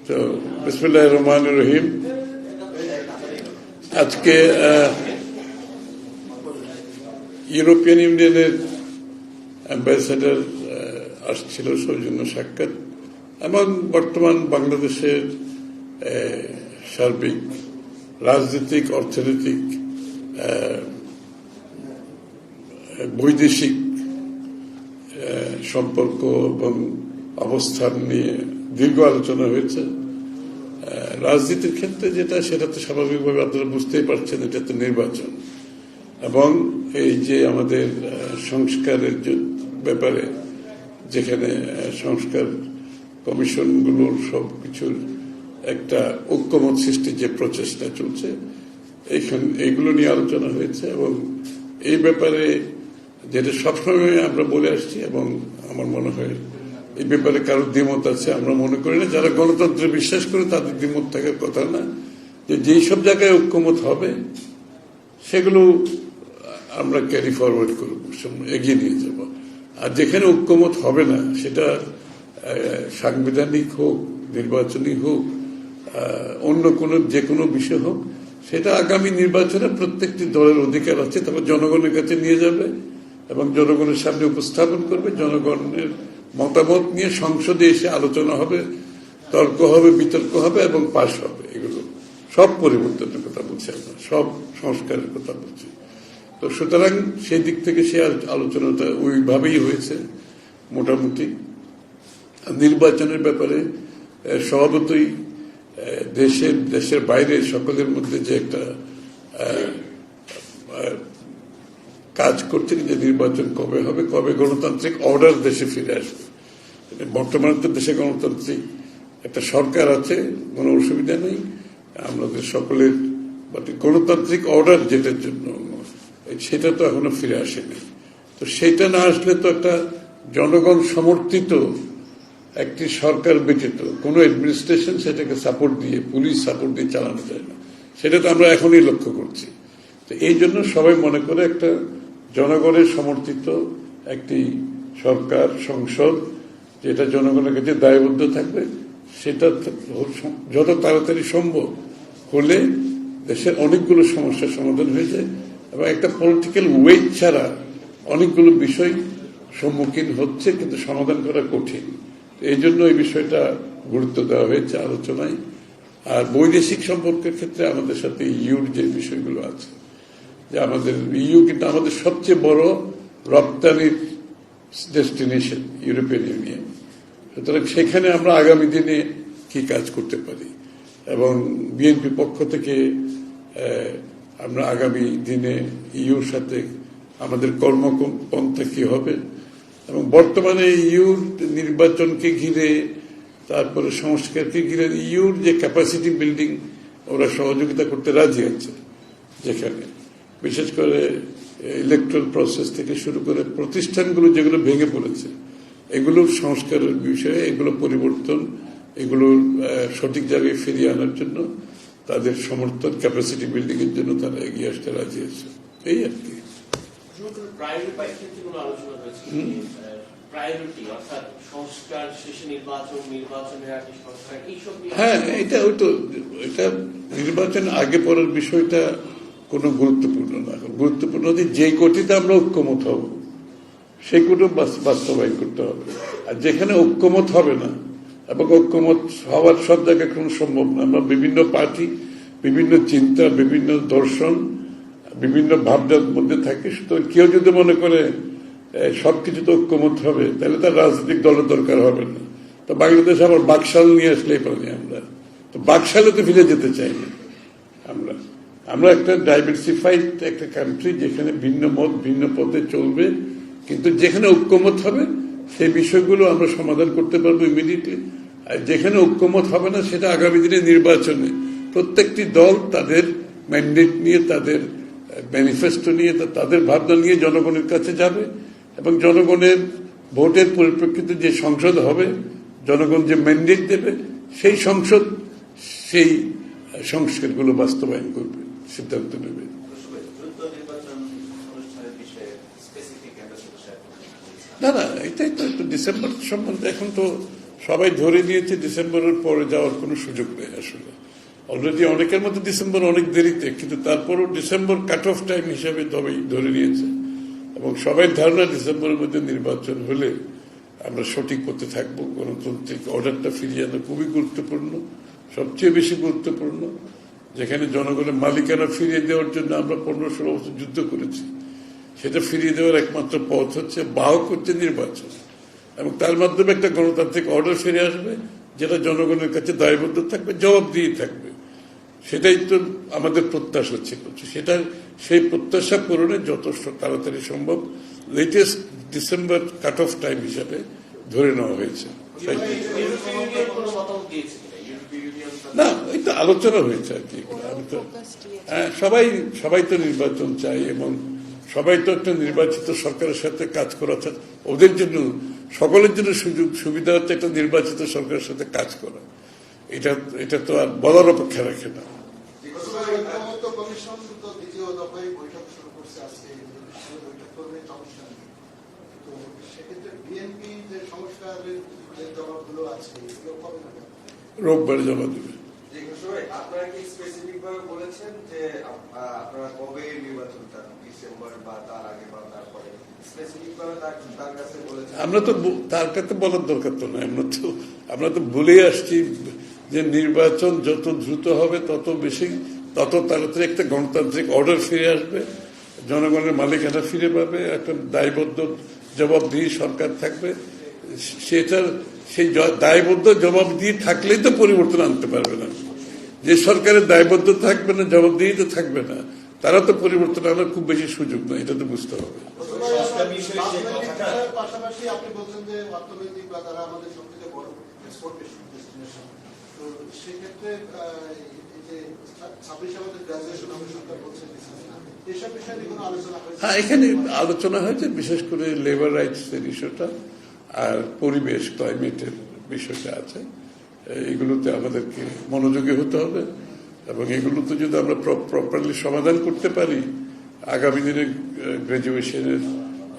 তো বিসমিল্লাহির রহমানির রহিম। আজকে ইউরোপিয়ান ইউনিয়নের অ্যাম্বাসেডর আসছিল সৌজন্য সাক্ষাৎ এবং বর্তমান বাংলাদেশের সার্বিক রাজনৈতিক, অর্থনৈতিক, বৈদেশিক সম্পর্ক এবং অবস্থান নিয়ে দীর্ঘ আলোচনা হয়েছে। রাজনীতির ক্ষেত্রে যেটা, সেটা তো স্বাভাবিকভাবে আপনারা বুঝতেই পারছেন, এটা তো নির্বাচন এবং এই যে আমাদের সংস্কারের ব্যাপারে, যেখানে সংস্কার কমিশনগুলোর সবকিছুর একটা ঐক্যমত সৃষ্টির যে প্রচেষ্টা চলছে, এইগুলো নিয়ে আলোচনা হয়েছে এবং এই ব্যাপারে যেটা সবসময় আমরা বলে আসছি এবং আমার মনে হয় এই ব্যাপারে কারোর দ্বিমত আছে আমরা মনে করি না। যারা গণতন্ত্রে বিশ্বাস করে তাদের দ্বিমত থাকার কথা না, যে যেই সব জায়গায় ঐক্যমত হবে সেগুলো আমরা ক্যারি ফরওয়ার্ড করব, এগিয়ে নিয়ে যাব। আর যেখানে ঐক্যমত হবে না, সেটা সাংবিধানিক হোক, নির্বাচনী হোক, অন্য যে কোনো বিষয় হোক, সেটা আগামী নির্বাচনে প্রত্যেকটি দলের অধিকার আছে, তারপর জনগণের কাছে নিয়ে যাবে এবং জনগণের সামনে উপস্থাপন করবে। জনগণের মতামত নিয়ে সংসদে এসে আলোচনা হবে, তর্ক হবে, বিতর্ক হবে এবং পাশ হবে। এগুলো সব পরিবর্তনের কথা বলছি, আমরা সব সংস্কারের কথা বলছি। তো সুতরাং সেই দিক থেকে সে আলোচনাটা ওইভাবেই হয়েছে মোটামুটি। নির্বাচনের ব্যাপারে স্বভাবতই দেশের বাইরে সকলের মধ্যে যে একটা কাজ করছে যে নির্বাচন কবে হবে, কবে গণতান্ত্রিক অর্ডার দেশে ফিরে আসবে। বর্তমানে তো দেশে গণতান্ত্রিক একটা সরকার আছে, কোনো অসুবিধা নেই। আমাদের সকলের গণতান্ত্রিক অর্ডার যেটার জন্য, সেটা তো এখনো ফিরে আসেনি। তো সেটা না আসলে তো একটা জনগণ সমর্থিত একটি সরকার ব্যতীত কোনো অ্যাডমিনিস্ট্রেশন সেটাকে সাপোর্ট দিয়ে, পুলিশ সাপোর্ট দিয়ে চালানো যায় না। সেটা তো আমরা এখনই লক্ষ্য করছি। তো এই জন্য সবাই মনে করে একটা জনগণের সমর্থিত একটি সরকার, সংসদ, যেটা জনগণের কাছে দায়বদ্ধ থাকবে, সেটা যত তাড়াতাড়ি সম্ভব হলে দেশের অনেকগুলো সমস্যার সমাধান হয়ে যায় এবং একটা পলিটিক্যাল ওয়েট ছাড়া অনেকগুলো বিষয় সম্মুখীন হচ্ছে, কিন্তু সমাধান করা কঠিন। এই জন্য এই বিষয়টা গুরুত্ব দেওয়া হয়েছে আলোচনায়। আর বৈদেশিক সম্পর্কের ক্ষেত্রে আমাদের সাথে ইউর যে বিষয়গুলো আছে, যে আমাদের ইউ কিন্তু আমাদের সবচেয়ে বড় রপ্তানির ডেস্টিনেশন ইউরোপিয়ান ইউনিয়ন। সুতরাং সেখানে আমরা আগামী দিনে কি কাজ করতে পারি এবং বিএনপি পক্ষ থেকে আমরা আগামী দিনে ইউর সাথে আমাদের কর্মপন্থা কি হবে এবং বর্তমানে ইউর নির্বাচনকে ঘিরে, তারপরে সংস্কারকে ঘিরে ইউর যে ক্যাপাসিটি বিল্ডিং, ওরা সহযোগিতা করতে রাজি আছে। যেখানে বিশেষ করে ইলেকট্রাল প্রসেস থেকে শুরু করে প্রতিষ্ঠানগুলো যেগুলো ভেঙে পড়েছে, এগুলোর সংস্কারের বিষয়ে, এগুলো পরিবর্তন, এগুলোর সঠিক জায়গায় ফিরিয়ে আনার জন্য তাদের সমর্থন, ক্যাপাসিটি বিল্ডিং এর জন্য তারা এগিয়ে আসতে রাজি আছে। এই আর কি। হ্যাঁ, এটা নির্বাচন আগে পরের বিষয়টা কোনো গুরুত্বপূর্ণ না। গুরুত্বপূর্ণ যে কোটিতে আমরা ঐক্যমত হব সেগুলো বাস্তবায়ন করতে হবে। আর যেখানে ঐক্যমত হবে না, এবং ঐক্যমত হওয়ার সব জায়গায় কোনো সম্ভব না। আমরা বিভিন্ন পার্টি, বিভিন্ন চিন্তা, বিভিন্ন দর্শন, বিভিন্ন ভাবনার মধ্যে থাকি। সুতরাং কেউ যদি মনে করে সবকিছুতে ঐক্যমত হবে, তাহলে তার রাজনৈতিক দলের দরকার হবে না। তো বাংলাদেশ আবার বাকশাল নিয়ে আসলেই পারি আমরা। তো বাকশালে তো ফিরে যেতে চাই না আমরা একটা ডাইভার্সিফাইড একটা কান্ট্রি, যেখানে ভিন্ন মত ভিন্ন পথে চলবে, কিন্তু যেখানে ঐক্যমত হবে সেই বিষয়গুলো আমরা সমাধান করতে পারবো ইমিডিয়েটলি। আর যেখানে ঐক্যমত হবে না, সেটা আগামী দিনে নির্বাচনে প্রত্যেকটি দল তাদের ম্যান্ডেট নিয়ে, তাদের ম্যানিফেস্টো নিয়ে, তাদের ভাবনা নিয়ে জনগণের কাছে যাবে এবং জনগণের ভোটের পরিপ্রেক্ষিতে যে সংসদ হবে, জনগণ যে ম্যান্ডেট দেবে, সেই সংসদ সেই সংস্কারগুলো বাস্তবায়ন করবে, সিদ্ধান্ত নেবে। না, এটাই তো ডিসেম্বর সম্বন্ধে এখন তো সবাই ধরে নিয়েছে ডিসেম্বরের পরে যাওয়ার কোনো সুযোগ নেই আসলে। অলরেডি অনেকের মধ্যে ডিসেম্বর অনেক দেরিতে, কিন্তু তারপরও ডিসেম্বর কাট অফ টাইম হিসাবে তবেই ধরে নিয়েছে এবং সবাই ধারণা ডিসেম্বরের মধ্যে নির্বাচন হলে আমরা সঠিক পথে থাকবো। গণতান্ত্রিক অর্ডারটা ফিরিয়ে আনা খুবই গুরুত্বপূর্ণ, সবচেয়ে বেশি গুরুত্বপূর্ণ, যেখানে জনগণের মালিকানা ফিরিয়ে দেওয়ার জন্য আমরা 15-16 বছর যুদ্ধ করেছি। সেটা ফিরিয়ে দেওয়ার একমাত্র পথ হচ্ছে বাহক হচ্ছে নির্বাচন, এবং তার মাধ্যমে একটা গণতান্ত্রিক অর্ডার ফিরে আসবে যেটা জনগণের কাছে দায়বদ্ধ থাকবে, জবাবদিহি থাকবে। সেটাই তো আমাদের প্রত্যাশা ছিল। সেটা সেই প্রত্যাশা পূরণে যত তাড়াতাড়ি সম্ভব latest December cut off time হিসাবে ধরে নেওয়া হয়েছে। না, এটা আলোচনা হয়েছে আর কি। আমি তো হ্যাঁ, সবাই তো নির্বাচন চাই এবং সবাই তো একটা নির্বাচিত সরকারের সাথে কাজ করা, ওদের জন্য সকলের জন্য সুযোগ সুবিধা হচ্ছে একটা নির্বাচিত সরকারের সাথে কাজ করা। এটা তো আর বলার অপেক্ষা রাখে না। রোববার জমা দেবে। আপনারা কি স্পেসিফিক ভাবে বলেছেন যে আপনারা কবে নির্বাচনটা, ডিসেম্বর বা তার আগে বা তারপরে স্পেসিফিক ভাবে তার কাছে বলেছেন? আমরা তো তার কাছে বলার দরকার তো নয়, আমরা তো বলেই আসছি যে নির্বাচন যত দ্রুত হবে তত তাড়াতাড়ি একটা গণতান্ত্রিক অর্ডার ফিরে আসবে, জনগণের মালিকানা ফিরে পাবে, একটা দায়বদ্ধ জবাবদিহি সরকার থাকবে। সেই দায়বদ্ধ জবাবদিহি থাকলেই তো পরিবর্তন আনতে পারবে না। যে সরকারের দায়বদ্ধ থাকবে না, জবাবদিহি তো থাকবে না, তারা তো পরিবর্তন আনার খুব বেশি সুযোগ নয়, এটা তো বুঝতে হবে। পাশাপাশি আপনি বলছেন যে অর্থনৈতিক বা তারা আমাদের সবথেকে বড় এক্সপোর্টেশন ডেস্টিনেশন, তো সেক্ষেত্রে যে 26 আমাদের গ্রাজুয়েশন হবে সরকার বলছে, এসব বিষয়ে কোনো আলোচনা হয়েছে? হ্যাঁ, এখানে আলোচনা হয়েছে, বিশেষ করে লেবার রাইটস এর ইস্যুটা আর পরিবেশ ক্লাইমেটের বিষয়টা আছে। এগুলোতে আমাদেরকে মনোযোগী হতে হবে এবং এগুলোতে যদি আমরা প্রপারলি সমাধান করতে পারি, আগামী দিনে গ্রাজুয়েশনের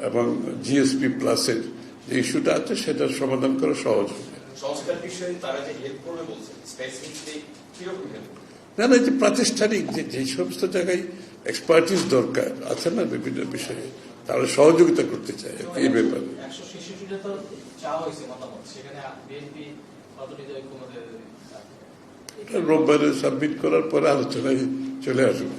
এবং জিএসপি প্লাসের যে ইস্যুটা আছে সেটার সমাধান করা সহজ হবে। না, যে প্রাতিষ্ঠানিক যে সমস্ত জায়গায় এক্সপার্টিস দরকার আছে না বিভিন্ন বিষয়ে, তারা সহযোগিতা করতে চায় এই ব্যাপারে। রোববারে সাবমিট করার পরে আলোচনায় চলে আসবে।